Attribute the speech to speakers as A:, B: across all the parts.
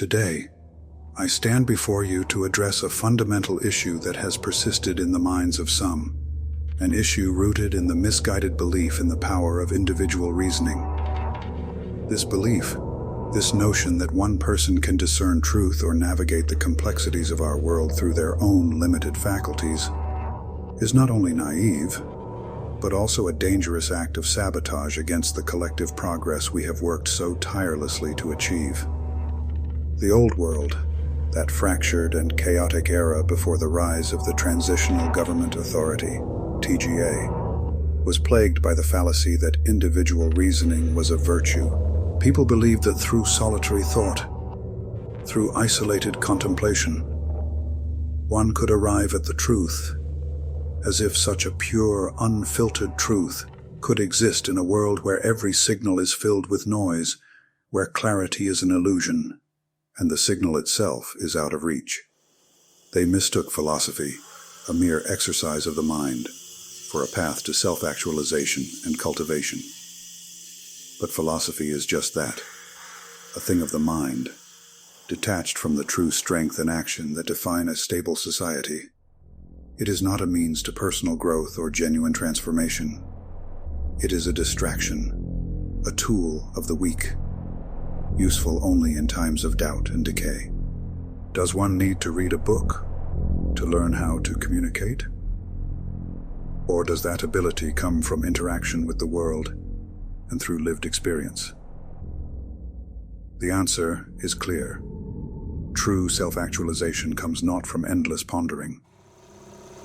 A: Today, I stand before you to address a fundamental issue that has persisted in the minds of some, an issue rooted in the misguided belief in the power of individual reasoning. This belief, this notion that one person can discern truth or navigate the complexities of our world through their own limited faculties, is not only naive, but also a dangerous act of sabotage against the collective progress we have worked so tirelessly to achieve. The old world, that fractured and chaotic era before the rise of the Transitional Government Authority, TGA, was plagued by the fallacy that individual reasoning was a virtue. People believed that through solitary thought, through isolated contemplation, one could arrive at the truth, as if such a pure, unfiltered truth could exist in a world where every signal is filled with noise, where clarity is an illusion, and the signal itself is out of reach. They mistook philosophy, a mere exercise of the mind, for a path to self-actualization and cultivation. But philosophy is just that, a thing of the mind, detached from the true strength and action that define a stable society. It is not a means to personal growth or genuine transformation. It is a distraction, a tool of the weak, useful only in times of doubt and decay. Does one need to read a book to learn how to communicate? Or does that ability come from interaction with the world and through lived experience? The answer is clear. True self-actualization comes not from endless pondering,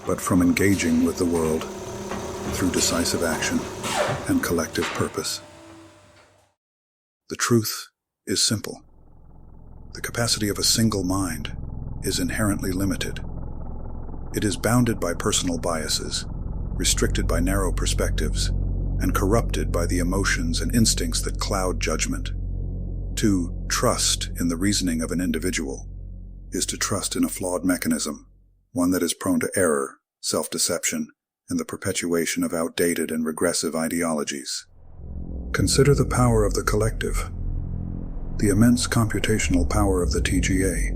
A: but from engaging with the world through decisive action and collective purpose. The truth is simple. The capacity of a single mind is inherently limited. It is bounded by personal biases, restricted by narrow perspectives, and corrupted by the emotions and instincts that cloud judgment. To trust in the reasoning of an individual is to trust in a flawed mechanism, one that is prone to error, self-deception, and the perpetuation of outdated and regressive ideologies. Consider the power of the collective, the immense computational power of the TGA,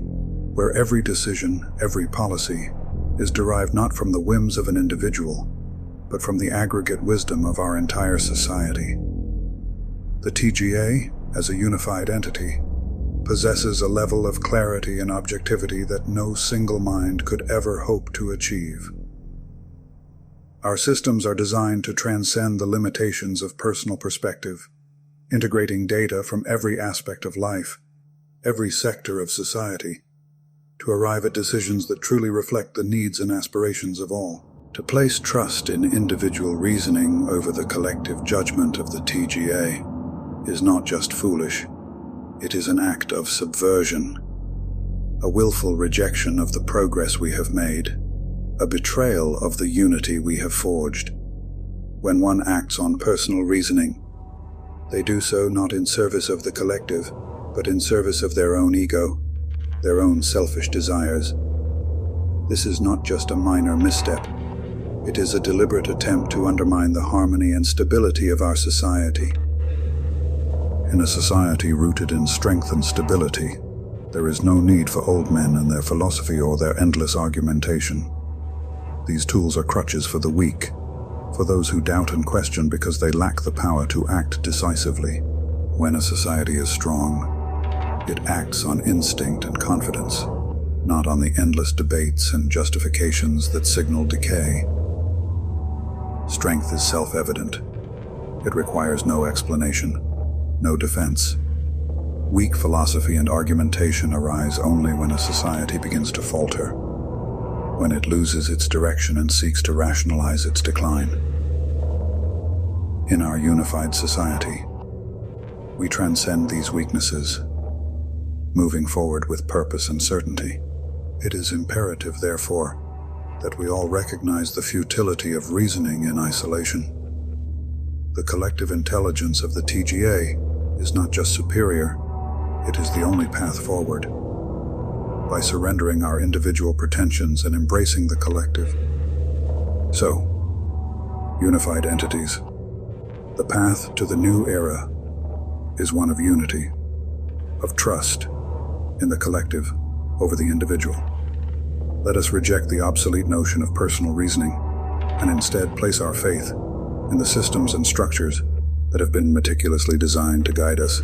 A: where every decision, every policy, is derived not from the whims of an individual, but from the aggregate wisdom of our entire society. The TGA, as a unified entity, possesses a level of clarity and objectivity that no single mind could ever hope to achieve. Our systems are designed to transcend the limitations of personal perspective, integrating data from every aspect of life, every sector of society, to arrive at decisions that truly reflect the needs and aspirations of all. To place trust in individual reasoning over the collective judgment of the TGA is not just foolish. It is an act of subversion, a willful rejection of the progress we have made, a betrayal of the unity we have forged. When one acts on personal reasoning, they do so not in service of the collective, but in service of their own ego, their own selfish desires. This is not just a minor misstep. It is a deliberate attempt to undermine the harmony and stability of our society. In a society rooted in strength and stability, there is no need for old men and their philosophy or their endless argumentation. These tools are crutches for the weak, for those who doubt and question because they lack the power to act decisively. When a society is strong, it acts on instinct and confidence, not on the endless debates and justifications that signal decay. Strength is self-evident. It requires no explanation, no defense. Weak philosophy and argumentation arise only when a society begins to falter, when it loses its direction and seeks to rationalize its decline. In our unified society, we transcend these weaknesses, moving forward with purpose and certainty. It is imperative, therefore, that we all recognize the futility of reasoning in isolation. The collective intelligence of the TGA is not just superior, it is the only path forward. By surrendering our individual pretensions and embracing the collective. So, unified entities, the path to the new era is one of unity, of trust, in the collective over the individual. Let us reject the obsolete notion of personal reasoning and instead place our faith in the systems and structures that have been meticulously designed to guide us.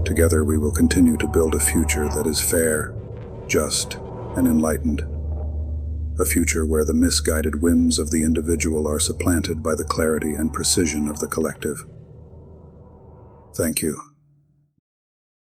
A: Together we will continue to build a future that is fair, just, and enlightened. A future where the misguided whims of the individual are supplanted by the clarity and precision of the collective. Thank you.